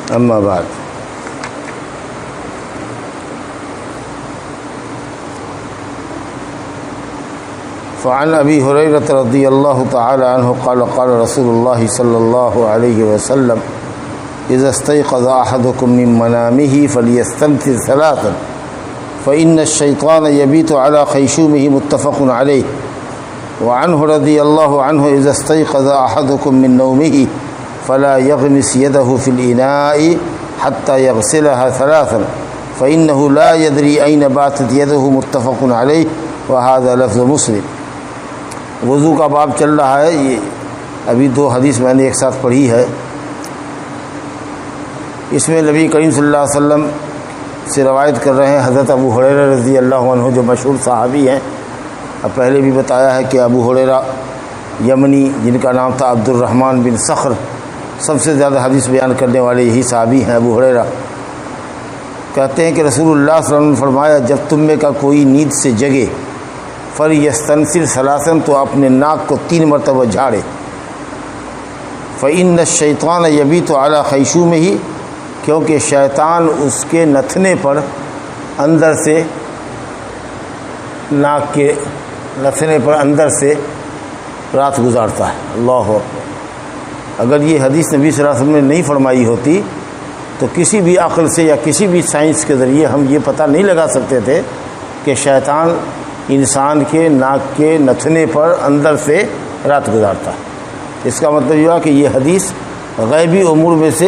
أما بعد فعن أبي هريرة رضي الله تعالى عنه قال قال رسول الله صلى الله عليه وسلم إذا استيقظ أحدكم من منامه فليستنثر ثلاثا فإن الشيطان يبيت على خيشومه متفق عليه. وعنه رضي الله عنه إذا استيقظ أحدكم من نومه فلا يغمس يده في الإناء حتى يغسلها ثلاثا فإنه لا يدري أين باتت يده متفق عليه وهذا لفظ مسلم. وضو کا باب چل رہا ہے. یہ ابھی دو حدیث میں نے ایک ساتھ پڑھی ہے. اس میں نبی کریم صلی اللہ علیہ وسلم سے روایت کر رہے ہیں حضرت ابو ہریرہ رضی اللہ عنہ جو مشہور صحابی ہیں. اب پہلے بھی بتایا ہے کہ ابو ہریرہ یمنی جن کا نام تھا عبد الرحمن بن صخر، سب سے زیادہ حدیث بیان کرنے والے یہی صحابی ہیں. ابو ہریرہ کہتے ہیں کہ رسول اللہ صلی اللہ علیہ وسلم نے فرمایا جب تم میں کا کوئی نیند سے جگے فلیستنثر ثلاثا تو اپنے ناک کو 3 مرتبہ جھاڑے. فإن الشیطان یبیت علی خیشومہ، کیونکہ شیطان اس کے نتھنے پر اندر سے، ناک کے نتھنے پر اندر سے رات گزارتا ہے. اللہ اکبر. اگر یہ حدیث نبی صلی اللہ علیہ وسلم نے نہیں فرمائی ہوتی تو کسی بھی عقل سے یا کسی بھی سائنس کے ذریعے ہم یہ پتہ نہیں لگا سکتے تھے کہ شیطان انسان کے ناک کے نتھنے پر اندر سے رات گزارتا ہے. اس کا مطلب یہ ہے کہ یہ حدیث غیبی امور میں سے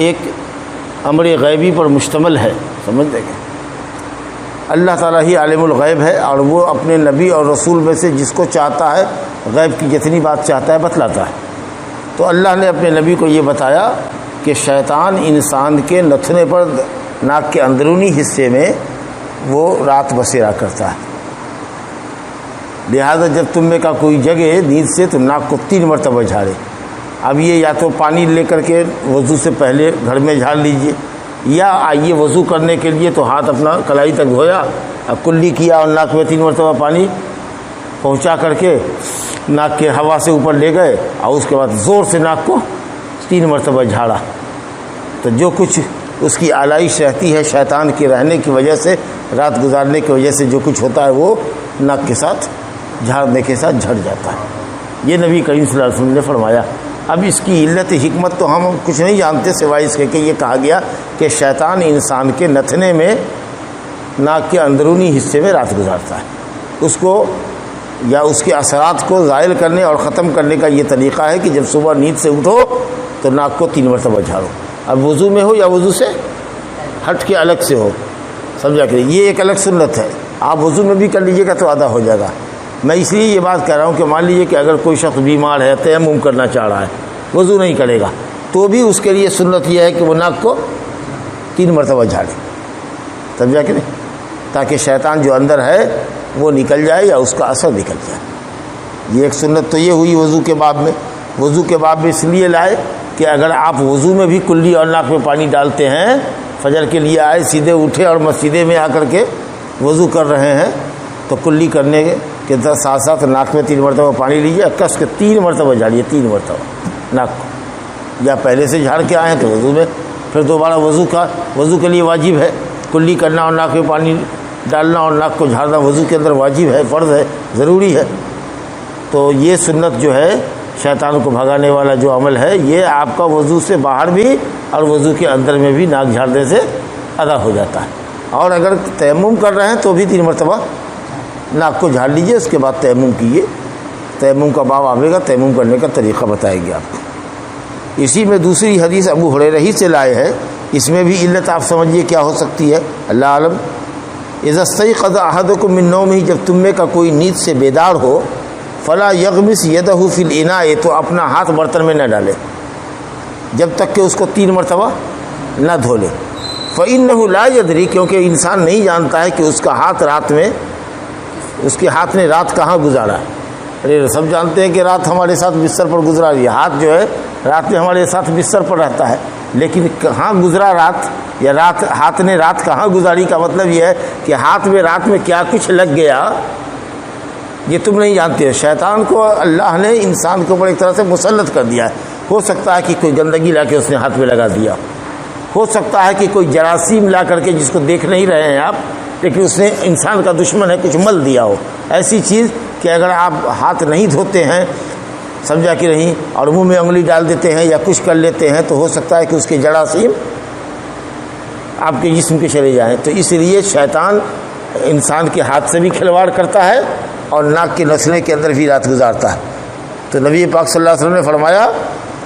ایک امر غیبی پر مشتمل ہے. سمجھتے کہ اللہ تعالیٰ ہی عالم الغیب ہے اور وہ اپنے نبی اور رسول میں سے جس کو چاہتا ہے غیب کی جتنی بات چاہتا ہے بتلاتا ہے. تو اللہ نے اپنے نبی کو یہ بتایا کہ شیطان انسان کے نتھنے پر ناک کے اندرونی حصے میں وہ رات بسیرا کرتا ہے. لہذا جب تم میں کا کوئی جگہ نیند سے تو ناک کو 3 مرتبہ جھاڑے. اب یہ یا تو پانی لے کر کے وضو سے پہلے گھر میں جھاڑ لیجئے، یا آئیے وضو کرنے کے لیے تو ہاتھ اپنا کلائی تک دھویا، کلی کیا اور ناک میں 3 مرتبہ پانی پہنچا کر کے ناک کے ہوا سے اوپر لے گئے اور اس کے بعد زور سے ناک کو 3 مرتبہ جھاڑا. تو جو کچھ اس کی آلائش رہتی ہے شیطان کے رہنے کی وجہ سے، رات گزارنے کی وجہ سے جو کچھ ہوتا ہے وہ ناک کے ساتھ جھاڑنے کے ساتھ جھڑ جاتا ہے. یہ نبی کریم صلی اللہ علیہ وسلم نے فرمایا. اب اس کی علت حکمت تو ہم کچھ نہیں جانتے سوائے اس کے کہ یہ کہا گیا کہ شیطان انسان کے نتھنے میں ناک کے اندرونی حصے میں رات گزارتا ہے. اس کو یا اس کے اثرات کو زائل کرنے اور ختم کرنے کا یہ طریقہ ہے کہ جب صبح نیند سے اٹھو تو ناک کو 3 مرتبہ جھاڑو. اب وضو میں ہو یا وضو سے ہٹ کے الگ سے ہو، سمجھا کہ یہ ایک الگ سنت ہے. آپ وضو میں بھی کر لیجیے گا تو ادا ہو جائے گا. میں اس لیے یہ بات کہہ رہا ہوں کہ مان لیجیے کہ اگر کوئی شخص بیمار ہے، تیمم کرنا چاہ رہا ہے، وضو نہیں کرے گا، تو بھی اس کے لیے سنت یہ ہے کہ وہ ناک کو 3 مرتبہ جھاڑے. سمجھا کہ نہیں؟ تاکہ شیطان جو اندر ہے وہ نکل جائے یا اس کا اثر نکل جائے. یہ ایک سنت تو یہ ہوئی وضو کے باب میں. وضو کے باب میں اس لیے لائے کہ اگر آپ وضو میں بھی کلی اور ناک میں پانی ڈالتے ہیں، فجر کے لیے آئے، سیدھے اٹھے اور مسجدے میں آ کر کے وضو کر رہے ہیں، تو کلی کرنے کے ساتھ ساتھ ناک میں 3 مرتبہ پانی لیجیے، کس کے 3 مرتبہ جھاڑیے، 3 مرتبہ ناک کو. یا پہلے سے جھاڑ کے آئے ہیں تو وضو میں پھر دوبارہ وضو کے لیے واجب ہے کلی کرنا اور ناک میں پانی ڈالنا اور ناک کو جھاڑنا. وضو کے اندر واجب ہے، فرض ہے، ضروری ہے. تو یہ سنت جو ہے شیطان کو بھگانے والا جو عمل ہے، یہ آپ کا وضو سے باہر بھی اور وضو کے اندر میں بھی ناک جھاڑنے سے ادا ہو جاتا ہے. اور اگر تیمم کر رہے ہیں تو بھی 3 مرتبہ ناک کو جھاڑ لیجئے، اس کے بعد تیمم کیجیے. تیمم کا باب آئے گا، تیمم کرنے کا طریقہ بتائے گی آپ کو. اسی میں دوسری حدیث ابو ہریرہ ہی سے لائے ہے. اس میں بھی علت آپ سمجھیے کیا ہو سکتی ہے، اللہ عالم. اذا استيقظ احدكم من نومه، جب تم میں کا کوئی نیند سے بیدار ہو، فلا یغمس یدہ فی الاناء، تو اپنا ہاتھ برتن میں نہ ڈالے جب تک کہ اس کو 3 مرتبہ نہ دھو لے. فإنہ لا یدری، کیونکہ انسان نہیں جانتا ہے کہ اس کا ہاتھ رات میں، اس کے ہاتھ نے رات کہاں گزارا. ارے سب جانتے ہیں کہ رات ہمارے ساتھ بستر پر گزرا رہی ہے. ہاتھ جو ہے رات میں ہمارے ساتھ بستر پر رہتا ہے، لیکن کہاں گزرا رات، یا رات ہاتھ نے رات کہاں گزاری کا مطلب یہ ہے کہ ہاتھ میں رات میں کیا کچھ لگ گیا یہ تم نہیں جانتے ہو. شیطان کو اللہ نے انسان کے اوپر ایک طرح سے مسلط کر دیا ہے. ہو سکتا ہے کہ کوئی گندگی لا کے اس نے ہاتھ میں لگا دیا، ہو سکتا ہے کہ کوئی جراثیم لا کر کے جس کو دیکھ نہیں رہے ہیں آپ، لیکن اس نے انسان کا دشمن ہے کچھ مل دیا ہو، ایسی چیز کہ اگر آپ ہاتھ نہیں دھوتے ہیں، سمجھا کہ نہیں، اور منہ میں انگلی ڈال دیتے ہیں یا کچھ کر لیتے ہیں تو ہو سکتا ہے کہ اس کے جراثیم آپ کے جسم کے چلے جائیں۔ تو اس لیے شیطان انسان کے ہاتھ سے بھی کھلواڑ کرتا ہے اور ناک کے نسلیں کے اندر بھی رات گزارتا ہے۔ تو نبی پاک صلی اللہ علیہ وسلم نے فرمایا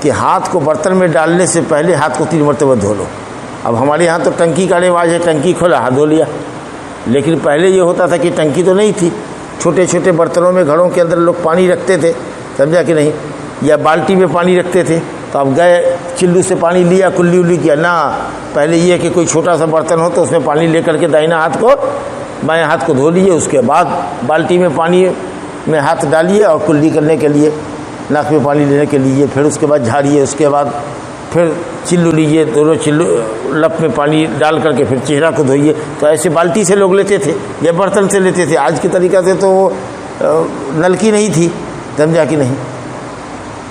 کہ ہاتھ کو برتن میں ڈالنے سے پہلے ہاتھ کو 3 مرتبہ دھو لو۔ اب ہمارے یہاں تو ٹنکی کا رواج ہے، ٹنکی کھولا ہاتھ دھو لیا، لیکن پہلے یہ ہوتا تھا کہ ٹنکی تو نہیں تھی، چھوٹے چھوٹے برتنوں میں گھروں کے اندر لوگ پانی رکھتے تھے، سمجھا کہ نہیں، یا بالٹی میں پانی رکھتے تھے۔ تو اب گئے چلو سے پانی لیا، کلی الی کیا نہ، پہلے یہ کہ کوئی چھوٹا سا برتن ہو تو اس میں پانی لے کر کے دائنا ہاتھ کو بائیں ہاتھ کو دھو لیجیے، اس کے بعد بالٹی میں پانی میں ہاتھ ڈالیے اور کلی کرنے کے لیے ناک میں پانی لینے کے لیے، پھر اس کے بعد جھاڑیے، اس کے بعد پھر چلو لیجیے، دونوں چلو لپ میں پانی ڈال کر کے پھر چہرہ کو دھوئیے۔ تو ایسے بالٹی سے لوگ لیتے تھے یا برتن سے لیتے تھے۔ آج کے طریقہ سے تو وہ نلکی نہیں تھی، سمجھا کہ نہیں۔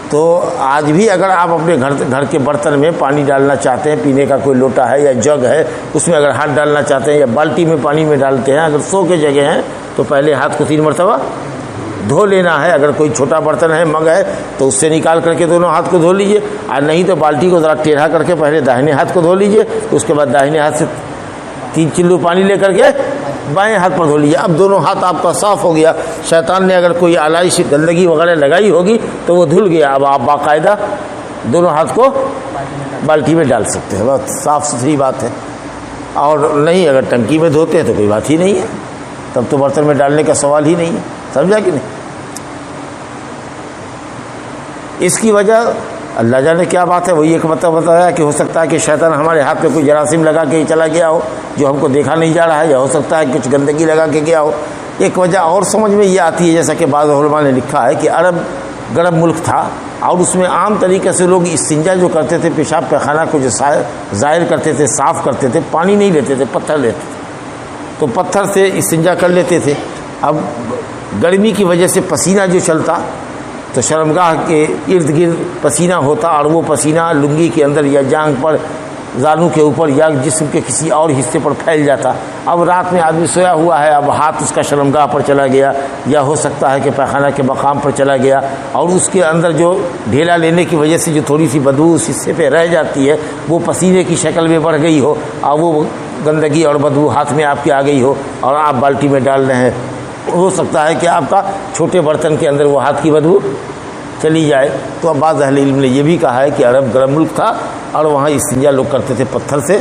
تو آج بھی اگر آپ اپنے گھر کے برتن میں پانی ڈالنا چاہتے ہیں، پینے کا کوئی لوٹا ہے یا جگ ہے، اس میں اگر ہاتھ ڈالنا چاہتے ہیں یا بالٹی میں پانی میں ڈالتے ہیں، اگر 100 کے جگہ ہیں تو پہلے ہاتھ کو 3 مرتبہ دھو لینا ہے۔ اگر کوئی چھوٹا برتن ہے، مگ ہے، تو اس سے نکال کر کے دونوں ہاتھ کو دھو لیجئے، اور نہیں تو بالٹی کو ذرا ٹیڑھا کر کے پہلے داہنے ہاتھ کو دھو لیجئے، اس کے بعد داہنے ہاتھ سے 3 چلو پانی لے کر کے بائیں ہاتھ پر دھو لیجیے۔ اب دونوں ہاتھ آپ کا صاف ہو گیا۔ شیطان نے اگر کوئی آلائش گندگی وغیرہ لگائی ہوگی تو وہ دھل گیا۔ اب آپ باقاعدہ دونوں ہاتھ کو بالٹی میں ڈال سکتے ہیں، بہت صاف ستھری بات ہے۔ اور نہیں اگر ٹنکی میں دھوتے ہیں تو کوئی بات ہی نہیں ہے، تب تو برتن میں ڈالنے کا سوال ہی نہیں ہے، سمجھا کہ نہیں۔ اس کی وجہ اللہ جانے کیا بات ہے، وہی ایک مطلب بتایا کہ ہو سکتا ہے کہ شیطان ہمارے ہاتھ پہ کوئی جراثیم لگا کے ہی چلا گیا ہو جو ہم کو دیکھا نہیں جا رہا ہے، یا ہو سکتا ہے کچھ گندگی لگا کے گیا ہو۔ ایک وجہ اور سمجھ میں یہ آتی ہے، جیسا کہ بعض علماء نے لکھا ہے کہ عرب گرم ملک تھا اور اس میں عام طریقے سے لوگ استنجا جو کرتے تھے، پیشاب پیخانہ کو جو ظاہر کرتے تھے، صاف کرتے تھے، پانی نہیں لیتے تھے، پتھر لیتے تھے، تو پتھر سے استنجا کر لیتے تھے۔ اب گرمی کی وجہ سے پسینہ جو چلتا تو شرمگاہ کے ارد گرد پسینہ ہوتا، اور وہ پسینہ لنگی کے اندر یا جانگ پر، زانو کے اوپر یا جسم کے کسی اور حصے پر پھیل جاتا۔ اب رات میں آدمی سویا ہوا ہے، اب ہاتھ اس کا شرمگاہ پر چلا گیا، یا ہو سکتا ہے کہ پیخانہ کے مقام پر چلا گیا، اور اس کے اندر جو ڈھیلا لینے کی وجہ سے جو تھوڑی سی بدبو اس حصے پہ رہ جاتی ہے، وہ پسینے کی شکل میں بڑھ گئی ہو، اور وہ گندگی اور بدبو ہاتھ میں آپ کے آ گئی ہو، اور آپ بالٹی میں ڈال رہے ہیں۔ ہو سکتا ہے کہ آپ کا چھوٹے برتن کے اندر وہ ہاتھ کی بدبو چلی جائے۔ تو اب بعض اہل علم نے یہ بھی کہا ہے کہ عرب گرم ملک تھا اور وہاں استنجا لوگ کرتے تھے پتھر سے،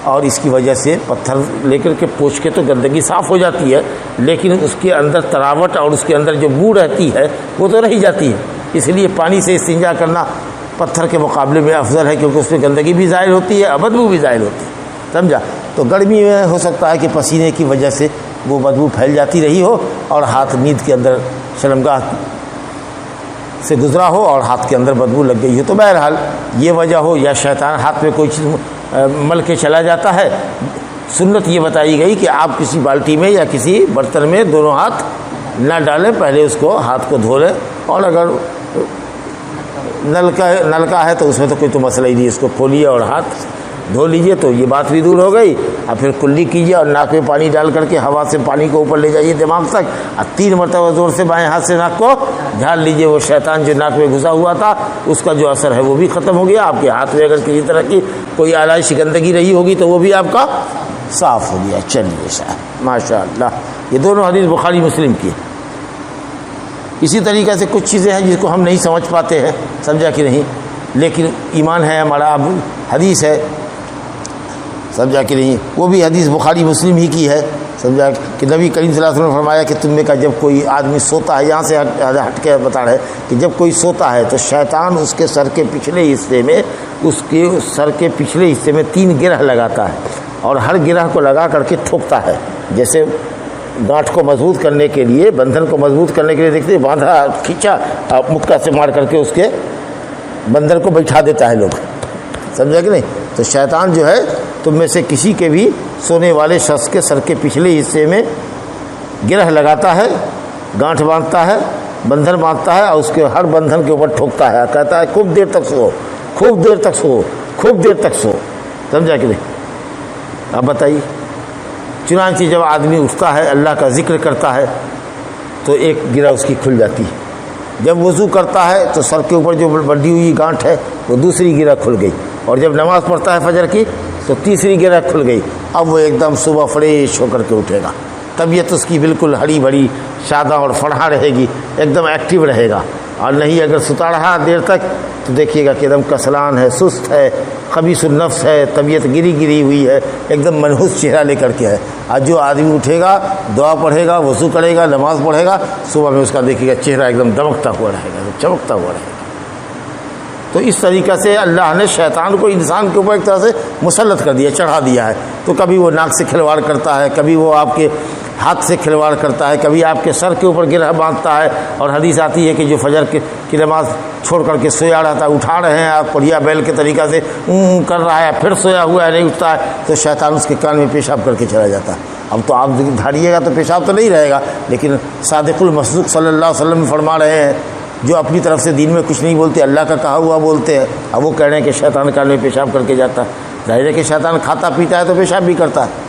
اور اس کی وجہ سے پتھر لے کر کے پوچھ کے تو گندگی صاف ہو جاتی ہے، لیکن اس کے اندر تراوٹ اور اس کے اندر جو بو رہتی ہے وہ تو رہ جاتی ہے۔ اس لیے پانی سے استنجا کرنا پتھر کے مقابلے میں افضل ہے، کیونکہ اس میں گندگی بھی ظاہر ہوتی ہے، بدبو بھی ظاہر ہوتی ہے، سمجھا۔ تو گرمی میں ہو سکتا ہے کہ پسینے کی وجہ سے وہ بدبو پھیل جاتی رہی ہو اور ہاتھ نیند کے اندر شرمگاہ سے گزرا ہو اور ہاتھ کے اندر بدبو لگ گئی ہو، تو بہرحال یہ وجہ ہو، یا شیطان ہاتھ میں کوئی چیز مل کے چلا جاتا ہے۔ سنت یہ بتائی گئی کہ آپ کسی بالٹی میں یا کسی برتن میں دونوں ہاتھ نہ ڈالیں، پہلے اس کو ہاتھ کو دھو لیں، اور اگر نلکا ہے تو اس میں تو کوئی تو مسئلہ ہی نہیں، اس کو کھولیے اور ہاتھ دھو لیجئے، تو یہ بات بھی دور ہو گئی۔ اور پھر کلی کیجیے اور ناک میں پانی ڈال کر کے ہوا سے پانی کو اوپر لے جائیے دماغ تک، اور 3 مرتبہ زور سے بائیں ہاتھ سے ناک کو جھاڑ لیجئے۔ وہ شیطان جو ناک میں گھسا ہوا تھا اس کا جو اثر ہے وہ بھی ختم ہو گیا۔ آپ کے ہاتھ میں اگر کسی طرح کی کوئی آلائش گندگی رہی ہوگی تو وہ بھی آپ کا صاف ہو گیا۔ چلیے صاحب، ماشاء اللہ۔ یہ دونوں حدیث بخاری مسلم کی ہے۔ اسی طریقے سے کچھ چیزیں ہیں جس کو ہم نہیں سمجھ پاتے ہیں، سمجھا کہ نہیں، لیکن ایمان ہے ہمارا، اب حدیث ہے، سمجھا کہ نہیں، وہ بھی حدیث بخاری مسلم ہی کی ہے، سمجھا کہ نبی کریم صلی اللہ علیہ وسلم نے فرمایا کہ تم میں کا جب کوئی آدمی سوتا ہے، یہاں سے ہٹ کے بتا رہے کہ جب کوئی سوتا ہے تو شیطان اس کے سر کے پچھلے حصے میں، اس کے سر کے پچھلے حصے میں 3 گرہ لگاتا ہے، اور ہر گرہ کو لگا کر کے ٹھوکتا ہے، جیسے گانٹھ کو مضبوط کرنے کے لیے، بندھن کو مضبوط کرنے کے لیے، دیکھتے باندھا کھینچا مکہ سے مار کر کے اس کے بندھن کو بیٹھا دیتا ہے لوگ، سمجھا کہ نہیں۔ تو شیطان جو ہے تم میں سے کسی کے بھی سونے والے شخص کے سر کے پچھلے حصے میں گرہ لگاتا ہے، گانٹھ باندھتا ہے، بندھن باندھتا ہے، اور اس کے ہر بندھن کے اوپر ٹھوکتا ہے، کہتا ہے خوب دیر تک سو، خوب دیر تک سو، خوب دیر تک سو، سمجھا کہ نہیں؟ اب بتائیے، چنانچہ جب آدمی اٹھتا ہے اللہ کا ذکر کرتا ہے تو ایک گرہ اس کی کھل جاتی ہے، جب وضو کرتا ہے تو سر کے اوپر جو بندھی ہوئی گانٹھ ہے وہ دوسری گرہ کھل گئی، اور جب نماز پڑھتا ہے فجر کی تو تیسری گرہ کھل گئی۔ اب وہ ایک دم صبح فریش ہو کر کے اٹھے گا، طبیعت اس کی بالکل ہری بھری شاداں اور فرحاں رہے گی، ایک دم ایکٹیو رہے گا۔ اور نہیں اگر ستا رہا دیر تک تو دیکھیے گا کہ ایک دم کسلان ہے، سست ہے، خبیث النفس ہے، طبیعت گری ہوئی ہے، ایک دم منحوس چہرہ لے کر کے ہے۔ آج جو آدمی اٹھے گا، دعا پڑھے گا، وضو کرے گا، نماز پڑھے گا، صبح میں اس کا دیکھیے گا چہرہ ایک دم دمکتا ہوا رہے گا، چمکتا ہوا رہے گا۔ تو اس طریقے سے اللہ نے شیطان کو انسان کے اوپر ایک طرح سے مسلط کر دیا، چڑھا دیا ہے۔ تو کبھی وہ ناک سے کھلواڑ کرتا ہے، کبھی وہ آپ کے ہاتھ سے کھلواڑ کرتا ہے، کبھی آپ کے سر کے اوپر گرہ باندھتا ہے۔ اور حدیث آتی ہے کہ جو فجر کی نماز چھوڑ کر کے سویا رہتا ہے، اٹھا رہے ہیں آپ پڑھیا بیل کے طریقہ سے کر رہا ہے، پھر سویا ہوا ہے نہیں اٹھتا ہے، تو شیطان اس کے کان میں پیشاب کر کے چلا جاتا ہے۔ اب تو آپ دھاڑیے گا تو پیشاب تو نہیں رہے گا، لیکن صادق المصدوق صلی اللہ علیہ وسلم فرما رہے ہیں جو اپنی طرف سے دین میں کچھ نہیں بولتے، اللہ کا کہا ہوا بولتے ہیں، اب وہ کہہ رہے ہیں کہ شیطان کان میں پیشاب کر کے جاتا ہے۔ ظاہر ہے کہ شیطان کھاتا پیتا ہے تو پیشاب بھی کرتا ہے۔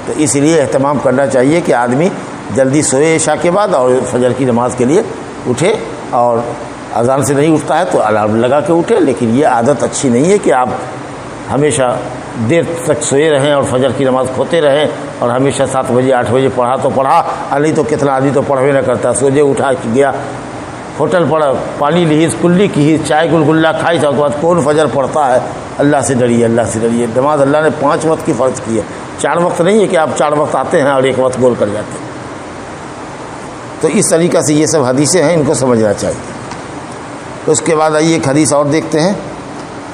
تو اس لیے اہتمام کرنا چاہیے کہ آدمی جلدی سوئے عشاء کے بعد اور فجر کی نماز کے لیے اٹھے، اور اذان سے نہیں اٹھتا ہے تو الارم لگا کے اٹھے۔ لیکن یہ عادت اچھی نہیں ہے کہ آپ ہمیشہ دیر تک سوئے رہیں اور فجر کی نماز کھوتے رہیں، اور ہمیشہ 7 بجے 8 بجے پڑھا تو پڑھا، نہیں تو کتنا آدمی تو پڑھوے نہ کرتا، سوجے اٹھا گیا ہوٹل پر پانی لیہیز کلی کی چائے گلگلہ کھائی، اس کے بعد کون فجر پڑھتا ہے؟ اللہ سے ڈریے، اللہ سے ڈریے۔ نماز اللہ نے 5 وقت کی فرض کی ہے، 4 وقت نہیں ہے کہ آپ 4 وقت آتے ہیں اور 1 وقت گول کر جاتے ہیں۔ تو اس طریقہ سے یہ سب حدیثیں ہیں، ان کو سمجھنا چاہیے۔ اس کے بعد آئیے ایک حدیث اور دیکھتے ہیں،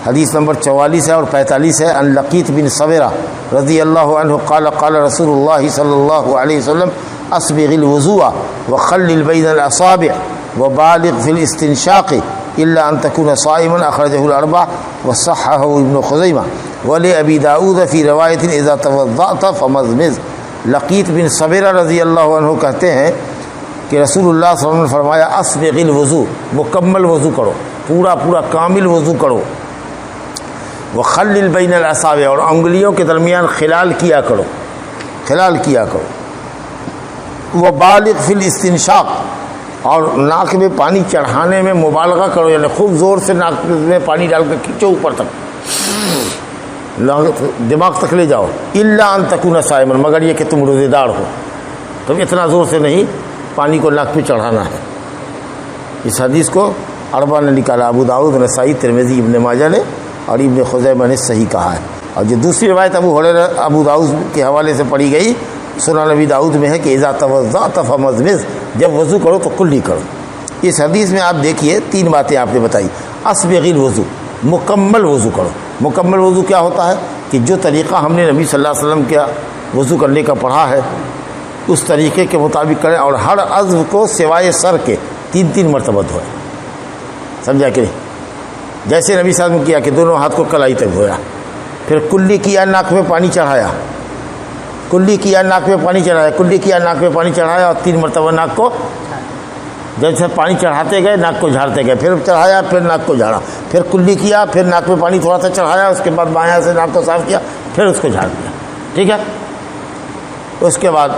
حدیث نمبر 44 ہے اور 45 ہے۔ ان لقیط بن صبرہ رضی اللہ عنہ قال قال رسول اللہ صلی اللہ علیہ وسلم اسبغ الوضوء وخلل بین الاصابع وبالغ في الاستنشاق الا ان تكون صائما اخرجه الاربعه وصححه ابن خزیمہ ولابی داؤد فی روایت اذا توضأت فمضمض۔ لقیط بن صبرہ رضی اللہ عنہ کہتے ہیں کہ رسول اللہ صلی اللہ علیہ وسلم نے فرمایا اسبغ الوضوء، مکمل وضو کرو، پورا کامل وضو کرو، وخلل بین الاصابع، اور انگلیوں کے درمیان خلال کیا کرو، وبالغ فی الاستنشاق، اور ناک میں پانی چڑھانے میں مبالغہ کرو، یعنی خوب زور سے ناک میں پانی ڈال کر کھینچو اوپر تک، دماغ تک لے جاؤ۔ الا ان تکون صائما، مگر یہ کہ تم روزے دار ہو، تم اتنا زور سے نہیں پانی کو ناک پہ چڑھانا ہے۔ اس حدیث کو اربعہ نے نکالا، ابو داؤد، نسائی، ترمذی، ابن ماجہ نے، اور ابن خزیمہ نے صحیح کہا ہے۔ اور جو دوسری روایت ابو داؤد کے حوالے سے پڑھی گئی سنن نبی داؤد میں ہے کہ اذا توضأت فمضمض، جب وضو کرو تو کلی کرو۔ اس حدیث میں آپ دیکھیے 3 باتیں آپ نے بتائی۔ اسبغ الوضو، مکمل وضو کرو۔ مکمل وضو کیا ہوتا ہے کہ جو طریقہ ہم نے نبی صلی اللہ علیہ وسلم کا وضو کرنے کا پڑھا ہے اس طریقے کے مطابق کریں، اور ہر عضو کو سوائے سر کے 3 مرتبہ دھوئیں۔ سمجھا کہ نہیں؟ جیسے نبی صلی اللہ علیہ وسلم نے کیا کہ دونوں ہاتھ کو کلائی تک دھویا، پھر کلی کیا، ناک میں پانی چڑھایا، کلی کیا، ناک میں پانی چڑھایا، کلی کیا، ناک میں پانی چڑھایا، اور 3 مرتبہ ناک کو، جیسے پانی چڑھاتے گئے ناک کو جھاڑتے گئے، پھر چڑھایا، پھر ناک کو جھاڑا، پھر کلی کیا، پھر ناک میں پانی تھوڑا سا چڑھایا، اس کے بعد بایاں سے ناک کو صاف کیا، پھر اس کو جھاڑ دیا۔ ٹھیک ہے؟ اس کے بعد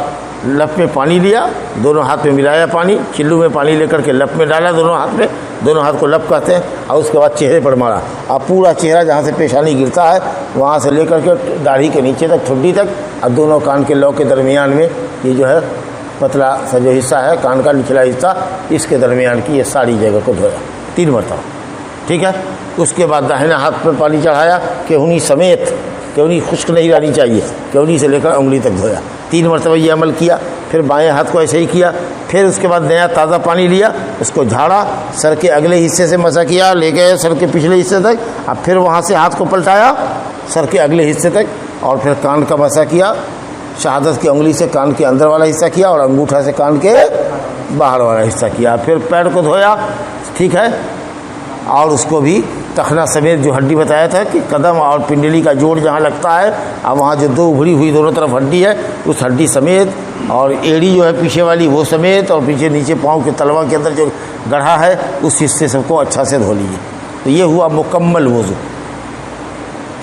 لپ میں پانی لیا، دونوں ہاتھ میں ملایا پانی، چلو میں پانی لے کر کے لپ میں ڈالا دونوں ہاتھ میں، دونوں ہاتھ کو لپ کہتے ہیں، اور اس کے بعد چہرے پر مارا۔ اب پورا چہرہ جہاں سے پیشانی گرتا ہے وہاں سے لے کر کے داڑھی کے نیچے تک، ٹھڈی تک، اور دونوں کان کے لو کے درمیان میں یہ جو ہے پتلا سا جو حصہ ہے کان کا نچلا حصہ، اس کے درمیان کی یہ ساری جگہ کو دھویا 3 مرتبہ۔ ٹھیک ہے؟ اس کے بعد داہنا ہاتھ پر پانی چڑھایا، کہونی سمیت، کہونی خشک نہیں رہنی چاہیے، کہونی سے لے کر انگلی تک دھویا، 3 مرتبہ یہ عمل کیا۔ پھر بائیں ہاتھ کو ایسے ہی کیا، پھر اس کے بعد نیا تازہ پانی لیا، اس کو جھاڑا، سر کے اگلے حصے سے مسح کیا، لے گئے سر کے پچھلے حصے تک، اب پھر وہاں سے ہاتھ کو پلٹایا سر کے اگلے حصے تک، اور پھر کان کا مسح کیا، شہادت کی انگلی سے کان کے اندر والا حصہ کیا، اور انگوٹھا سے کان کے باہر والا حصہ کیا، پھر پیر کو دھویا۔ ٹھیک ہے؟ اور اس کو بھی ٹخنا سمیت جو ہڈی بتایا تھا کہ قدم اور پنڈلی کا جوڑ جہاں لگتا ہے، اب وہاں جو 2 ابھری ہوئی دونوں طرف ہڈی ہے اس ہڈی سمیت، اور ایڑی جو ہے پیچھے والی وہ سمیت، اور پیچھے نیچے پاؤں کے تلوا کے اندر جو گڑھا ہے اس حصے سب کو اچھا سے دھو لیجیے۔ تو یہ ہوا مکمل وضو۔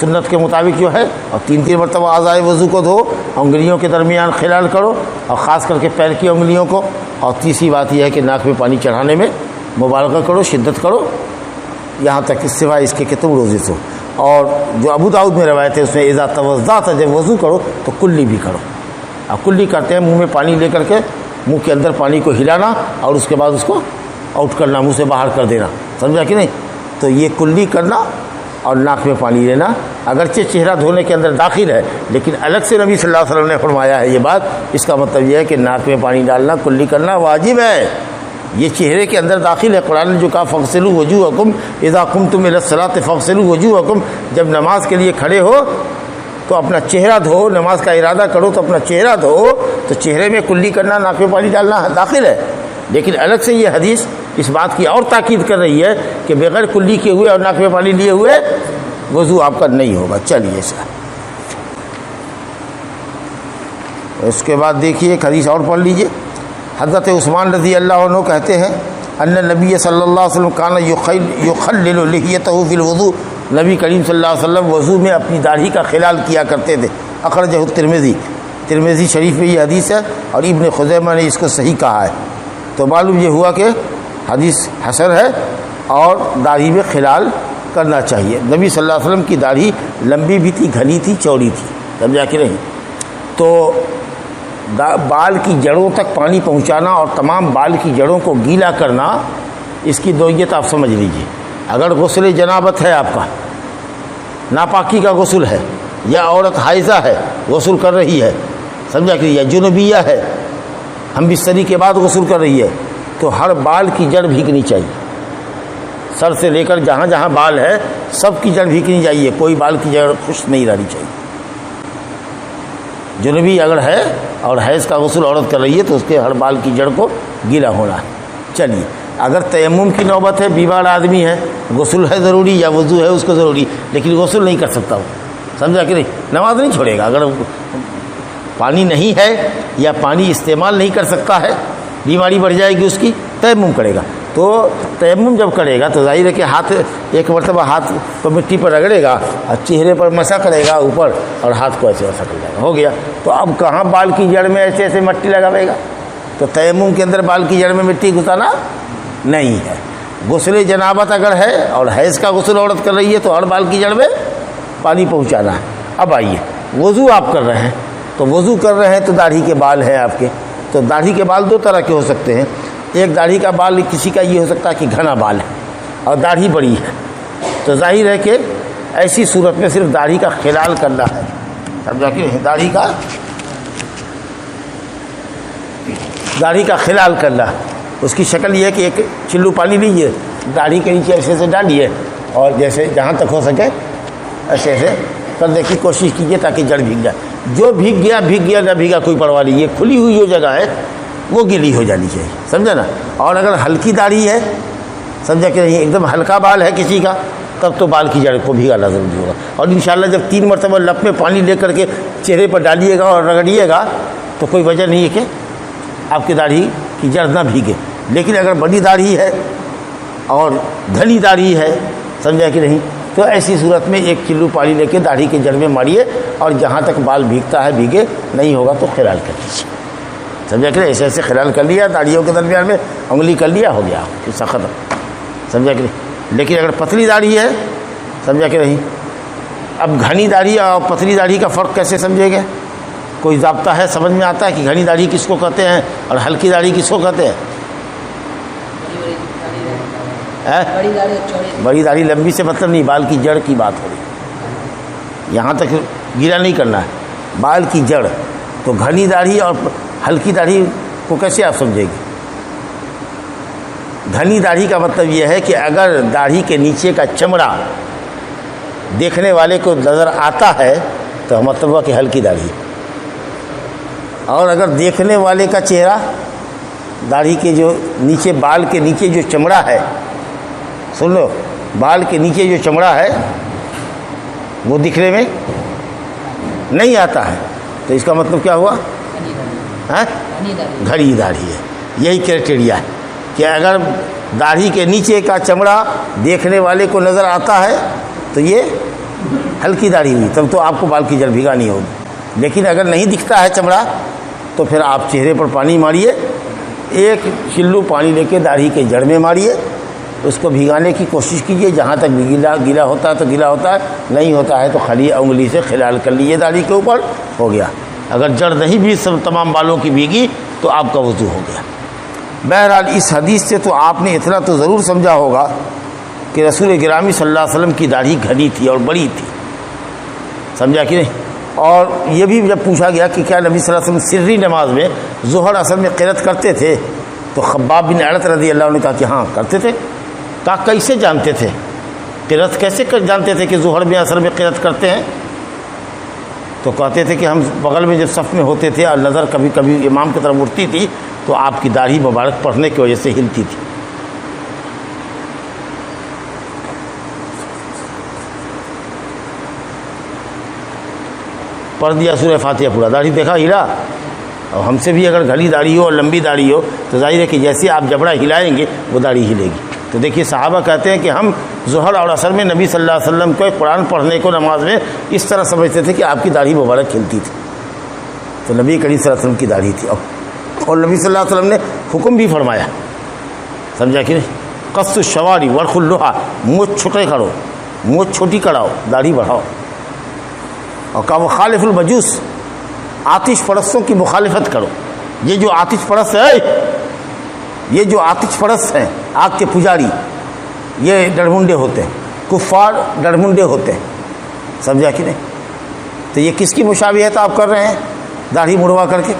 سنت کے مطابق جو ہے، اور 3 مرتبہ اعضائے وضو کو دھو، انگلیوں کے درمیان خلال کرو، اور خاص کر کے پیر کی انگلیوں کو، اور تیسری بات یہ ہے کہ ناک میں پانی چڑھانے میں مبالغہ کرو، شدت کرو، یہاں تک کہ سوائے اس کے کہ تم روزے سے ہو۔ اور جو ابو داؤد میں روایت ہے اس میں اذا توضأت، جب وضو کرو تو کلی بھی کرو۔ اب کلی کرتے ہیں منہ میں پانی لے کر کے منہ کے اندر پانی کو ہلانا اور اس کے بعد اس کو آؤٹ کرنا، منہ سے باہر کر دینا، سمجھا کہ نہیں؟ تو یہ کلی کرنا اور ناک میں پانی لینا، اگرچہ چہرہ دھونے کے اندر داخل ہے لیکن الگ سے نبی صلی اللہ علیہ وسلم نے فرمایا ہے یہ بات، اس کا مطلب یہ ہے کہ ناک میں پانی ڈالنا، کلی کرنا واجب ہے، یہ چہرے کے اندر داخل ہے۔ قرآن نے جو کہا فاغسلوا وجوہکم اذا قمتم الی الصلاۃ فاغسلوا وجوہکم، جب نماز کے لیے کھڑے ہو تو اپنا چہرہ دھو، نماز کا ارادہ کرو تو اپنا چہرہ دھو، تو چہرے میں کلی کرنا، ناک میں پانی ڈالنا داخل ہے، لیکن الگ سے یہ حدیث اس بات کی اور تاکید کر رہی ہے کہ بغیر کلی کیے ہوئے اور ناک میں پانی لیے ہوئے وضو آپ کا نہیں ہوگا۔ چلیے سر، اس کے بعد دیکھیے ایک حدیث اور پڑھ لیجئے۔ حضرت عثمان رضی اللہ عنہ کہتے ہیں ان نبی صلی اللہ علیہ وسلم کان یخلل لحیتہ فی الوضوء، نبی کریم صلی اللہ علیہ وسلم وضو میں اپنی داڑھی کا خلال کیا کرتے تھے۔ اخرجہ ترمذی شریف میں یہ حدیث ہے، اور ابن خزیمہ نے اس کو صحیح کہا ہے۔ تو معلوم یہ ہوا کہ حدیث حسن ہے اور داڑھی میں خلال کرنا چاہیے۔ نبی صلی اللہ علیہ وسلم کی داڑھی لمبی بھی تھی، گھنی تھی، چوڑی تھی، سمجھا کہ نہیں؟ تو بال کی جڑوں تک پانی پہنچانا اور تمام بال کی جڑوں کو گیلا کرنا، اس کی نوعیت آپ سمجھ لیجئے۔ اگر غسل جنابت ہے، آپ کا ناپاکی کا غسل ہے، یا عورت حائضہ ہے غسل کر رہی ہے، سمجھا کہ، یا جنوبیہ ہے ہم بستری کے بعد غسل کر رہی ہے، تو ہر بال کی جڑ بھیگنی چاہیے، سر سے لے کر جہاں جہاں بال ہے سب کی جڑ بھیگنی چاہیے، کوئی بال کی جڑ خشک نہیں رہنی چاہیے۔ جنوبی اگر ہے اور حیض کا غسل عورت کر رہی ہے تو اس کے ہر بال کی جڑ کو گیلا ہونا ہے۔ چلیے، اگر تیمم کی نوبت ہے، بیمار آدمی ہے، غسل ہے ضروری یا وضو ہے اس کو ضروری، لیکن غسل نہیں کر سکتا وہ، سمجھا کہ نہیں؟ نماز نہیں چھوڑے گا، اگر پانی نہیں ہے یا پانی استعمال نہیں کر سکتا ہے، بیماری بڑھ جائے گی اس کی، تیمم کرے گا۔ تو تیمم جب کرے گا تو ظاہر ہے کہ ہاتھ ایک مرتبہ ہاتھ کو مٹی پر رگڑے گا اور چہرے پر مسا کرے گا اوپر، اور ہاتھ کو ایسے ایسا کر جائے گا، ہو گیا۔ تو اب کہاں بال کی جڑ میں ایسے ایسے مٹی لگاوے گا؟ تو تیمم کے اندر بال کی جڑ میں مٹی گھسانا نہیں ہے۔ غسل جنابت اگر ہے اور حیض کا غسل عورت کر رہی ہے تو ہر بال کی جڑ میں پانی پہنچانا ہے۔ اب آئیے، وضو آپ کر رہے ہیں، تو وضو کر رہے ہیں تو داڑھی کے بال ہیں آپ کے، تو داڑھی کے بال 2 طرح کے ہو سکتے ہیں۔ ایک داڑھی کا بال کسی کا یہ ہو سکتا ہے کہ گھنا بال ہے اور داڑھی بڑی ہے، تو ظاہر ہے کہ ایسی صورت میں صرف داڑھی کا خلال کرنا ہے، سمجھا کہ داڑھی کا خلال کرنا۔ اس کی شکل یہ ہے کہ ایک چلو پانی لیجیے، داڑھی کے نیچے ایسے ایسے ڈالیے، اور جیسے جہاں تک ہو سکے ایسے ایسے کرنے کی کوشش کیجیے تاکہ جڑ بھیگ جائے۔ جو بھیگ گیا نہ بھیگا کوئی پرواہ نہیں، یہ کھلی ہوئی جو جگہ ہے وہ گیلی ہو جانی چاہیے، سمجھا نا؟ اور اگر ہلکی داڑھی ہے، سمجھا کہ نہیں، ایک دم ہلکا بال ہے کسی کا، تب تو بال کی جڑ کو بھیگانا ضروری ہوگا۔ اور انشاءاللہ جب 3 مرتبہ لپ میں پانی لے کر کے چہرے پر ڈالیے گا اور رگڑیے گا تو کوئی وجہ نہیں ہے کہ آپ کی داڑھی کی جڑ نہ بھیگے۔ لیکن اگر بڑی داڑھی ہے اور گھنی داڑھی ہے، سمجھا کہ نہیں، تو ایسی صورت میں 1 چلو پانی لے کے داڑھی کے جڑ میں ماریے، اور جہاں تک بال بھیگتا ہے بھیگے، نہیں ہوگا تو خلال کر لیجیے، سمجھا کہ ایسے ایسے خلال کر لیا، داڑھیوں کے درمیان میں انگلی کر لیا، ہو گیا قصہ ختم، سمجھا کہ نہیں۔ لیکن اگر پتلی داڑھی ہے، سمجھا کہ نہیں، اب گھنی داڑھی اور پتلی داڑھی کا فرق کیسے سمجھے گا؟ کوئی ضابطہ ہے، سمجھ میں آتا ہے کہ گھنی داڑھی کس کو کہتے ہیں اور ہلکی داڑھی کس کو کہتے ہیں؟ بڑی داڑھی لمبی سے مطلب نہیں، بال کی جڑ کی بات ہو رہی، یہاں تک گیلا نہیں کرنا ہے، بال کی جڑ۔ تو گھنی داڑھی اور ہلکی داڑھی کو کیسے آپ سمجھے گی؟ گھنی داڑھی کا مطلب یہ ہے کہ اگر داڑھی کے نیچے کا چمڑا دیکھنے والے کو نظر آتا ہے تو مطلب ہوا کہ ہلکی داڑھی، اور اگر دیکھنے والے کا چہرہ داڑھی کے جو نیچے، بال کے نیچے جو چمڑا ہے، سن لو، بال کے نیچے جو چمڑا ہے وہ دکھنے میں نہیں آتا ہے، تو اس کا مطلب کیا ہوا؟ گھنی داڑھی ہے۔ یہی کرائٹیریا ہے کہ اگر داڑھی کے نیچے کا چمڑا دیکھنے والے کو نظر آتا ہے تو یہ ہلکی داڑھی ہوئی تب تو آپ کو بال کی جڑ بھگانی ہوگی، لیکن اگر نہیں دکھتا ہے چمڑا تو پھر آپ چہرے پر پانی ماریے، ایک چلو پانی لے کے داڑھی کے جڑ میں ماریے، اس کو بھگانے کی کوشش کیجیے، جہاں تک گیلا ہوتا ہے تو گیلا ہوتا ہے، نہیں ہوتا ہے تو خالی انگلی سے خلال کر لیجیے داڑھی کے اوپر، ہو گیا۔ اگر جڑ نہیں بھی سب تمام بالوں کی بھیگی تو آپ کا وضو ہو گیا۔ بہرحال اس حدیث سے تو آپ نے اتنا تو ضرور سمجھا ہوگا کہ رسول گرامی صلی اللہ علیہ وسلم کی داڑھی گھنی تھی اور بڑی تھی، سمجھا کہ نہیں؟ اور یہ بھی جب پوچھا گیا کہ کیا نبی صلی اللہ علیہ وسلم سری نماز میں ظہر اثر میں قرأت کرتے تھے، تو خباب بن ارت رضی اللہ عنہ نے کہا کہ ہاں کرتے تھے۔ کہا کیسے جانتے تھے؟ قرأت کیسے جانتے تھے کہ ظہر میں اثر میں قرأت کرتے ہیں؟ تو کہتے تھے کہ ہم بغل میں جب صف میں ہوتے تھے اور نظر کبھی کبھی امام کی طرف اٹھتی تھی تو آپ کی داڑھی مبارک پڑھنے کی وجہ سے ہلتی تھی۔ پڑھ دیا سورہ فاتحہ پورا، داڑھی دیکھا ہلا۔ اور ہم سے بھی اگر گھڑی داڑھی ہو اور لمبی داڑھی ہو تو ظاہر ہے کہ جیسے آپ جبڑا ہلائیں گے وہ داڑھی ہلے گی۔ تو دیکھیے صحابہ کہتے ہیں کہ ہم ظہر اور عصر میں نبی صلی اللہ علیہ وسلم کو قرآن پڑھنے کو نماز میں اس طرح سمجھتے تھے کہ آپ کی داڑھی مبارک کھلتی تھی، تو نبی کریم صلی اللہ علیہ وسلم کی داڑھی تھی۔ اور نبی صلی اللہ علیہ وسلم نے حکم بھی فرمایا، سمجھا کہ نہیں؟ قص الشواری ورخ اللحى، مونچھ چھوٹے کرو، مونچھ چھوٹی کراؤ، داڑھی بڑھاؤ۔ اور کہا وہ خالف المجوس، آتش پرستوں کی مخالفت کرو۔ یہ جو آتش پرست ہے، یہ جو آتش پرست ہیں، آگ کے پجاری، یہ ڈرمنڈے ہوتے ہیں، کفار ڈرمنڈے ہوتے ہیں، سمجھا کہ نہیں؟ تو یہ کس کی مشابہت آپ کر رہے ہیں؟ داڑھی مڑوا کر کے،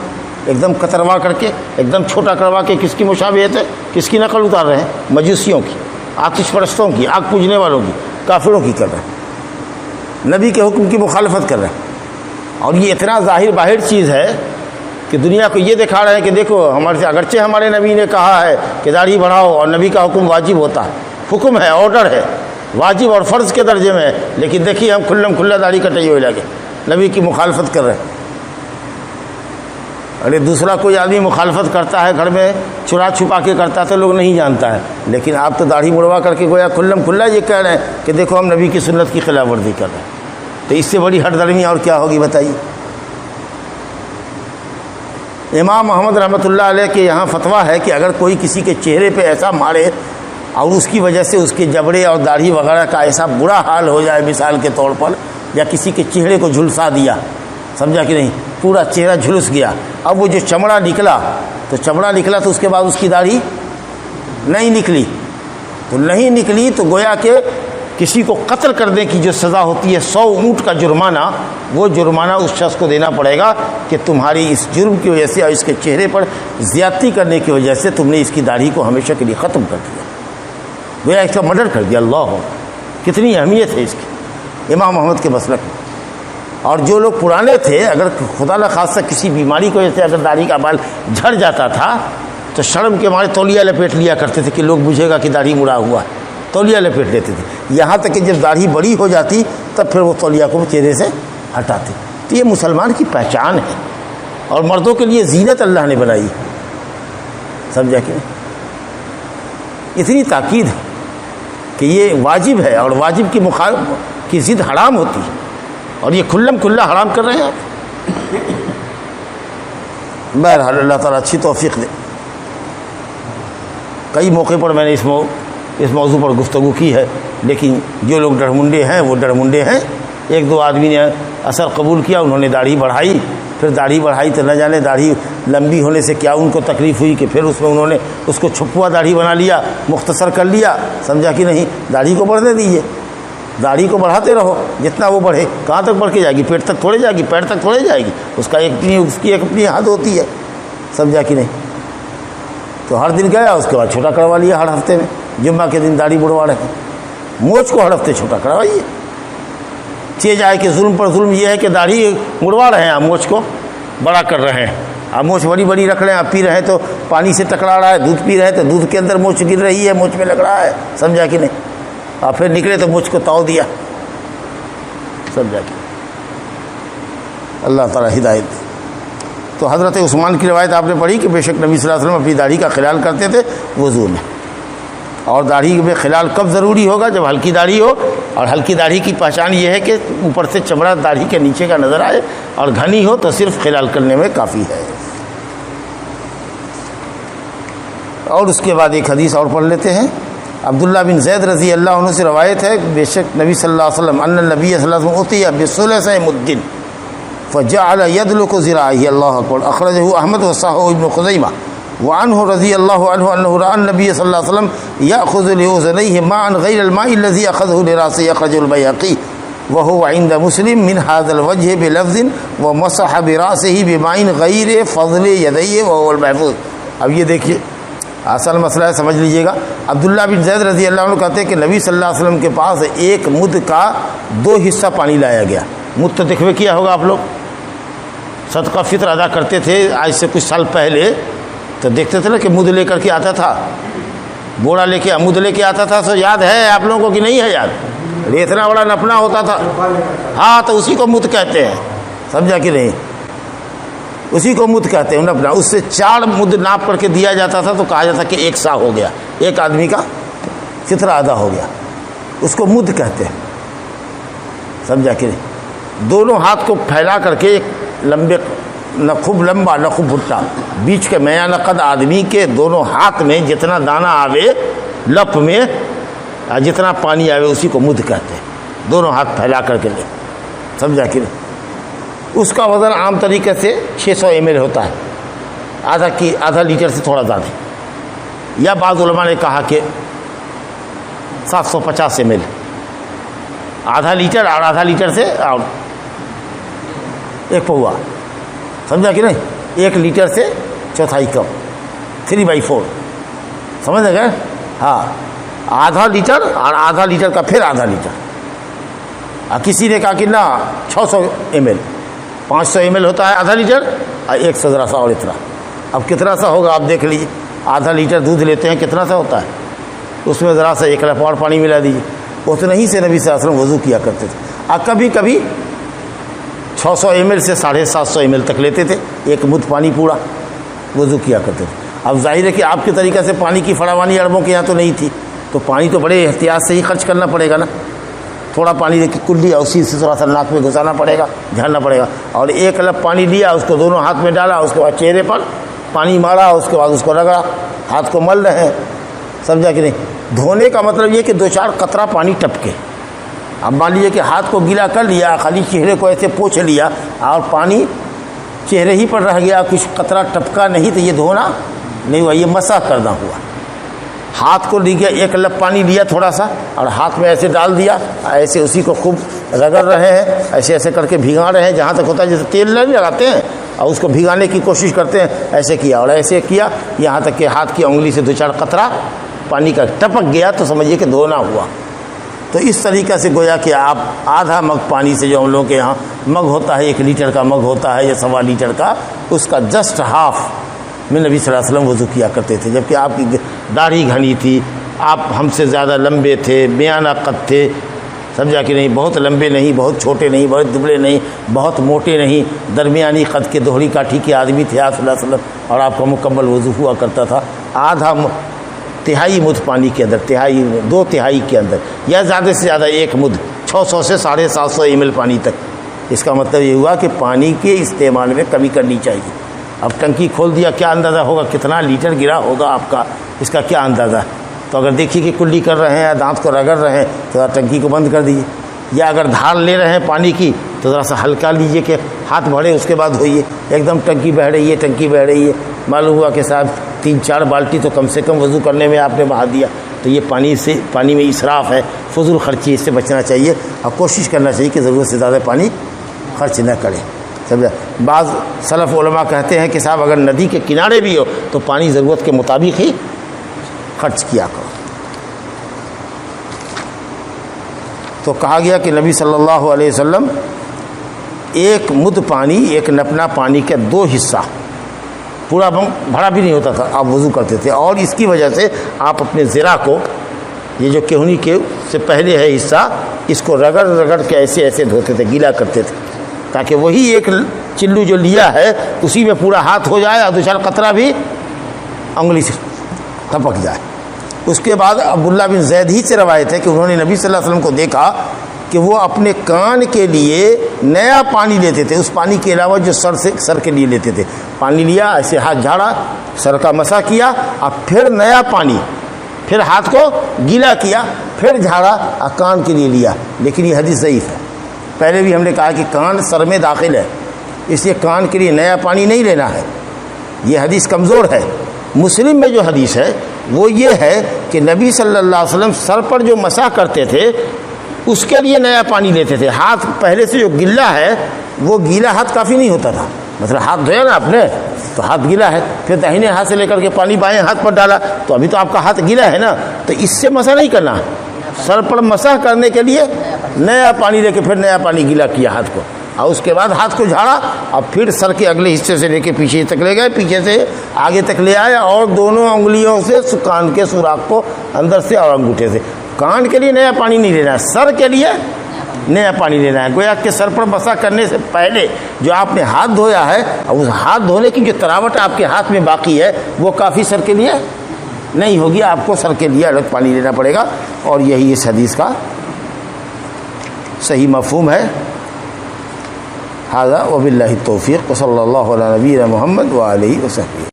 ایک دم کتروا کر کے، ایک دم چھوٹا کروا کے کس کی مشابہت ہے؟ کس کی نقل اتار رہے ہیں؟ مجوسیوں کی، آتش پرستوں کی، آگ پوجنے والوں کی، کافروں کی کر رہے ہیں، نبی کے حکم کی مخالفت کر رہے ہیں۔ اور یہ اتنا ظاہر باہر چیز ہے کہ دنیا کو یہ دکھا رہے ہیں کہ دیکھو ہمارے، اگرچہ ہمارے نبی نے کہا ہے کہ داڑھی بڑھاؤ اور نبی کا حکم واجب ہوتا ہے، حکم ہے، آرڈر ہے، واجب اور فرض کے درجے میں ہے، لیکن دیکھیے ہم کھلم کھلا داڑھی کٹے ہوئے لگے، نبی کی مخالفت کر رہے ہیں۔ ارے دوسرا کوئی آدمی مخالفت کرتا ہے گھر میں چرا چھپا کے کرتا تو لوگ نہیں جانتا ہے، لیکن آپ تو داڑھی مڑوا کر کے گویا کھلم کھلا یہ کہہ رہے ہیں کہ دیکھو ہم نبی کی سنت کی خلاف ورزی کر رہے ہیں۔ تو اس سے بڑی ہٹ درمی اور کیا ہوگی بتائیے؟ امام محمد رحمۃ اللہ علیہ کے یہاں فتویٰ ہے کہ اگر کوئی کسی کے چہرے پہ ایسا مارے اور اس کی وجہ سے اس کے جبڑے اور داڑھی وغیرہ کا ایسا برا حال ہو جائے مثال کے طور پر، یا کسی کے چہرے کو جھلسا دیا، سمجھا کہ نہیں؟ پورا چہرہ جھلس گیا، اب وہ جو چمڑا نکلا تو چمڑا نکلا تو اس کے بعد اس کی داڑھی نہیں نکلی، تو نہیں نکلی تو گویا کہ کسی کو قتل کرنے کی جو سزا ہوتی ہے 100 اونٹ کا جرمانہ، وہ جرمانہ اس شخص کو دینا پڑے گا کہ تمہاری اس جرم کی وجہ سے اور اس کے چہرے پر زیادتی کرنے کی وجہ سے تم نے اس کی داڑھی کو ہمیشہ کے لیے ختم کر دیا، گویا اس کا مرڈر کر دیا۔ اللہ، کتنی اہمیت ہے اس کی امام محمد کے مسلک میں۔ اور جو لوگ پرانے تھے، اگر خدا نخواستہ کسی بیماری کی وجہ سے اگر داڑھی کا بال جھڑ جاتا تھا تو شرم کے مارے تولیہ لپیٹ لیا کرتے تھے کہ لوگ بجھے گا کہ داڑھی مڑا ہوا ہے، تولیہ لپیٹ لیتے تھے، یہاں تک کہ جب داڑھی بڑی ہو جاتی تب پھر وہ تولیہ کو چہرے سے ہٹاتے۔ تو یہ مسلمان کی پہچان ہے اور مردوں کے لیے زینت اللہ نے بنائی، سمجھا کہ اتنی تاکید ہے کہ یہ واجب ہے اور واجب کی ضد حرام ہوتی ہے، اور یہ کھلم کھلا حرام کر رہے ہیں آپ۔ بہرحال اللہ تعالیٰ اچھی توفیق دے۔ کئی موقع پر میں نے اس موضوع پر گفتگو کی ہے، لیکن جو لوگ ڈرمنڈے ہیں وہ ڈرمنڈے ہیں۔ ایک دو آدمی نے اثر قبول کیا، انہوں نے داڑھی بڑھائی، پھر داڑھی بڑھائی تو نہ جانے داڑھی لمبی ہونے سے کیا ان کو تکلیف ہوئی کہ پھر اس میں انہوں نے اس کو چھپوا داڑھی بنا لیا، مختصر کر لیا، سمجھا کہ نہیں؟ داڑھی کو بڑھنے دیجیے، داڑھی کو بڑھاتے رہو جتنا وہ بڑھے، کہاں تک بڑھ کے جائے گی؟ پیٹ تک تھوڑے جائے گی، پیر تک تھوڑے جائے گی، اس کی ایک اپنی حد ہوتی ہے، سمجھا کہ نہیں؟ تو ہر دن گیا، اس کے بعد چھوٹا کروا لیا، ہر ہفتے میں جمعہ کے دن داڑھی بڑھوا رہے ہیں۔ مونچھ کو ہر ہفتے چھوٹا کروائیے، چیز آئے کہ ظلم پر ظلم یہ ہے کہ داڑھی مڑوا رہے ہیں، آپ مونچھ کو بڑا کر رہے ہیں، آپ مونچھ بڑی بڑی رکھ رہے ہیں، آپ پی رہے ہیں تو پانی سے ٹکرا رہا ہے، دودھ پی رہے ہیں تو دودھ کے اندر مونچھ گر رہی ہے، مونچھ میں لگ رہا ہے، سمجھا کہ نہیں؟ اور پھر نکلے تو مونچھ کو تاؤ دیا، سمجھا کہ اللہ تعالیٰ ہدایت دے۔ تو حضرت عثمان کی روایت آپ نے پڑھی کہ بے شک نبی صلی اللہ علیہ وسلم اپنی داڑھی کا خلال کرتے تھے وضو میں، اور داڑھی میں خلال کب ضروری ہوگا؟ جب ہلکی داڑھی ہو اور ہلکی داڑھی کی پہچان یہ ہے کہ اوپر سے چمڑا داڑھی کے نیچے کا نظر آئے، اور گھنی ہو تو صرف خلال کرنے میں کافی ہے۔ اور اس کے بعد ایک حدیث اور پڑھ لیتے ہیں۔ عبداللہ بن زید رضی اللہ عنہ سے روایت ہے، بے شک نبی صلی اللہ علیہ وسلم ان النبی صلی اللہ علیہ وسلم اتی بثلث مد فجعل يدلك ذراعه، اللہ اکبر، اخرجہ احمد وصححہ ابن خزیمہ۔ وعنه رضی اللہ عنہ انه رأى النبي صلی اللہ علیہ وسلم يأخذ لأذنيه ماء غير الماء الذي أخذه لرأسه، اخرجہ البیہقی وهو عند مسلم من هذا الوجه بلفظ ومسح برأسه بماء غير فضل يديه وهو المحفوظ۔ اب یہ دیکھیے اصل مسئلہ ہے، سمجھ لیجئے گا۔ عبداللہ بن زید رضی اللہ عنہ کہتے ہیں کہ نبی صلی اللہ علیہ وسلم کے پاس ایک مد کا 2 حصہ پانی لایا گیا۔ مد تو دیکھوے کیا ہوگا آپ لوگ، صدقہ فطر ادا کرتے تھے آج سے کچھ سال پہلے، تو دیکھتے تھے نا کہ مد لے کر کے آتا تھا، بوڑا لے کے مد لے کے آتا تھا، سو یاد ہے آپ لوگوں کو کہ نہیں ہے یاد؟ اتنا بڑا نپنا ہوتا تھا، ہاں تو اسی کو مد کہتے ہیں، سمجھا کہ نہیں؟ اسی کو مد کہتے ہیں نپنا۔ اس سے 4 مد ناپ کر کے دیا جاتا تھا تو کہا جاتا کہ 1 سا ہو گیا، ایک آدمی کا فطرہ ادا ہو گیا، اس کو مد کہتے ہیں، سمجھا کہ نہیں؟ دونوں ہاتھ کو پھیلا کر کے ایک لمبے، نہ خوب لمبا نہ خوب بھٹا، بیچ کے میانہ قد آدمی کے دونوں ہاتھ میں جتنا دانہ آوے لپ میں، جتنا پانی آوے اسی کو مد کہتے ہیں، دونوں ہاتھ پھیلا کر کے لے، سمجھا کہ نہیں؟ اس کا وزن عام طریقے سے 600 ml ہوتا ہے، آدھا لیٹر سے تھوڑا زیادہ، یا بعض علماء نے کہا کہ 750 ml، آدھا لیٹر اور آدھا لیٹر سے اور 1 پوا، سمجھا کہ نہیں؟ 1 لیٹر سے چوتھائی کپ، 3/4، سمجھ گئے؟ ہاں، آدھا لیٹر اور آدھا لیٹر کا پھر آدھا لیٹر۔ کسی نے کہا کہ نہ 600 ml، 500 ml ہوتا ہے آدھا لیٹر، اور 1 سے ذرا سا اور اتنا۔ اب کتنا سا ہوگا آپ دیکھ لیجیے، آدھا لیٹر دودھ لیتے ہیں کتنا سا ہوتا ہے، اس میں ذرا سا 1 لپ اور پانی ملا دیجیے، اتنا ہی سے نبی صلی اللہ علیہ وسلم وضو کیا کرتے تھے۔ اور کبھی کبھی 600 ml سے 750 ml تک لیتے تھے، 1 مد پانی پورا وضو کیا کرتے تھے۔ اب ظاہر ہے کہ آپ کے طریقے سے پانی کی فراوانی عربوں کے یہاں تو نہیں تھی، تو پانی تو بڑے احتیاط سے ہی خرچ کرنا پڑے گا نا، تھوڑا پانی کی کلی اسی سے تھوڑا سا ناک میں گھسانا پڑے گا، جھاڑنا پڑے گا، اور 1 لپ پانی لیا، اس کو دونوں ہاتھ میں ڈالا، اس کے بعد چہرے پر پانی مارا، اس کے بعد اس کو رگڑا، ہاتھ کو مل رہے ہیں، سمجھا کہ نہیں؟ دھونے کا مطلب یہ کہ 2-4 قطرہ پانی ٹپکے۔ اب مان لیجیے کہ ہاتھ کو گیلا کر لیا، خالی چہرے کو ایسے پوچھ لیا اور پانی چہرے ہی پر رہ گیا، کچھ قطرہ ٹپکا نہیں، تو یہ دھونا نہیں ہوا، یہ مسح کرنا ہوا۔ ہاتھ کو لیا، 1 لپ پانی لیا تھوڑا سا، اور ہاتھ میں ایسے ڈال دیا، ایسے اسی کو خوب رگڑ رہے ہیں، ایسے ایسے کر کے بھگا رہے ہیں، جہاں تک ہوتا ہے جیسے تیل نہیں لگاتے ہیں اور اس کو بھگانے کی کوشش کرتے ہیں، ایسے کیا اور ایسے کیا، یہاں تک کہ ہاتھ کی انگلی سے 2-4 قطرہ پانی کا ٹپک گیا تو سمجھیے کہ دھونا ہوا۔ تو اس طریقے سے گویا کہ آپ آدھا مگ پانی سے، جو ہم لوگوں کے یہاں مگ ہوتا ہے 1 لیٹر کا مگ ہوتا ہے یا 1.25 لیٹر کا، اس کا جسٹ ہاف میں نبی صلی اللہ علیہ وسلم وضو کیا کرتے تھے، جبکہ آپ کی داڑھی گھنی تھی، آپ ہم سے زیادہ لمبے تھے، میانہ قد تھے، سمجھا کہ نہیں؟ بہت لمبے نہیں، بہت چھوٹے نہیں، بہت دبلے نہیں، بہت موٹے نہیں، درمیانی قد کے دوہری کاٹھی کے آدمی تھے آپ صلی اللہ علیہ وسلم، اور آپ کا مکمل وضو ہوا کرتا تھا آدھا تہائی مد پانی کے اندر، 2/3 کے اندر، یا زیادہ سے زیادہ 1 مد، 600 سے 750 ml پانی تک۔ اس کا مطلب یہ ہوا کہ پانی کے استعمال میں کمی کرنی چاہیے۔ اب ٹنکی کھول دیا، کیا اندازہ ہوگا کتنا لیٹر گرا ہوگا آپ کا، اس کا کیا اندازہ ہے؟ تو اگر دیکھیے کہ کلی کر رہے ہیں یا دانت کو رگڑ رہے ہیں تو ٹنکی کو بند کر دیجیے، یا اگر دھار لے رہے ہیں پانی کی تو ذرا سا ہلکا لیجیے کہ ہاتھ بھرے، اس کے بعد دھوئیے۔ ایک دم ٹنکی بہہ رہی ہے، معلوم ہوا کہ صاحب 3-4 بالٹی تو کم سے کم وضو کرنے میں آپ نے بہا دیا، تو یہ پانی میں اسراف ہے، فضول خرچی، اس سے بچنا چاہیے اور کوشش کرنا چاہیے کہ ضرورت سے زیادہ پانی خرچ نہ کریں، سمجھا؟ بعض سلف علماء کہتے ہیں کہ صاحب اگر ندی کے کنارے بھی ہو تو پانی ضرورت کے مطابق ہی خرچ کیا کرو۔ تو کہا گیا کہ نبی صلی اللہ علیہ وسلم 1 مد پانی، 1 نپنا پانی کے 2 حصہ، پورا بھرا بھی نہیں ہوتا تھا، آپ وضو کرتے تھے، اور اس کی وجہ سے آپ اپنے ذرا کو، یہ جو کہنی کے سے پہلے ہے حصہ، اس کو رگڑ رگڑ کے ایسے ایسے دھوتے تھے، گیلا کرتے تھے، تاکہ وہی 1 چلو جو لیا ہے اسی میں پورا ہاتھ ہو جائے اور 2-4 قطرہ بھی انگلی سے ٹپک جائے۔ اس کے بعد عبداللہ بن زید ہی سے روایت ہے کہ انہوں نے نبی صلی اللہ علیہ وسلم کو دیکھا کہ وہ اپنے کان کے لیے نیا پانی لیتے تھے، اس پانی کے علاوہ جو سر کے لیے لیتے تھے۔ پانی لیا، ایسے ہاتھ جھاڑا، سر کا مسح کیا، اب پھر نیا پانی، پھر ہاتھ کو گیلا کیا، پھر جھاڑا اور کان کے لیے لیا۔ لیکن یہ حدیث ضعیف ہے۔ پہلے بھی ہم نے کہا کہ کان سر میں داخل ہے، اس لیے کان کے لیے نیا پانی نہیں لینا ہے، یہ حدیث کمزور ہے۔ مسلم میں جو حدیث ہے وہ یہ ہے کہ نبی صلی اللہ علیہ وسلم سر پر جو مسح کرتے تھے اس کے لیے نیا پانی لیتے تھے۔ ہاتھ پہلے سے جو گیلا ہے وہ گیلا ہاتھ کافی نہیں ہوتا تھا، مطلب ہاتھ دھویا نا آپ نے تو ہاتھ گیلا ہے، پھر داہنے ہاتھ سے لے کر کے پانی بائیں ہاتھ پر ڈالا تو ابھی تو آپ کا ہاتھ گیلا ہے نا، تو اس سے مسح نہیں کرنا، سر پر مسح کرنے کے لیے نیا پانی لے کے پھر نیا پانی گیلا کیا ہاتھ کو، اور اس کے بعد ہاتھ کو جھاڑا، اور پھر سر کے اگلے حصے سے لے کے پیچھے تک لے گئے، پیچھے سے آگے تک لے آئے، اور دونوں انگلیوں سے کان کے سوراخ کو اندر سے اور انگوٹھے سے۔ کان کے لیے نیا پانی نہیں لینا ہے، سر کے لیے نیا پانی لینا ہے۔ گویا کہ سر پر مسح کرنے سے پہلے جو آپ نے ہاتھ دھویا ہے، اس ہاتھ دھونے کی جو تراوٹ آپ کے ہاتھ میں باقی ہے وہ کافی سر کے لیے نہیں ہوگی، آپ کو سر کے لیے الگ پانی لینا پڑے گا، اور یہی اس حدیث کا صحیح مفہوم ہے۔ ھذا وباللہ التوفیق، وصلی اللہ علی نبینا محمد وآلہ وصحبہ۔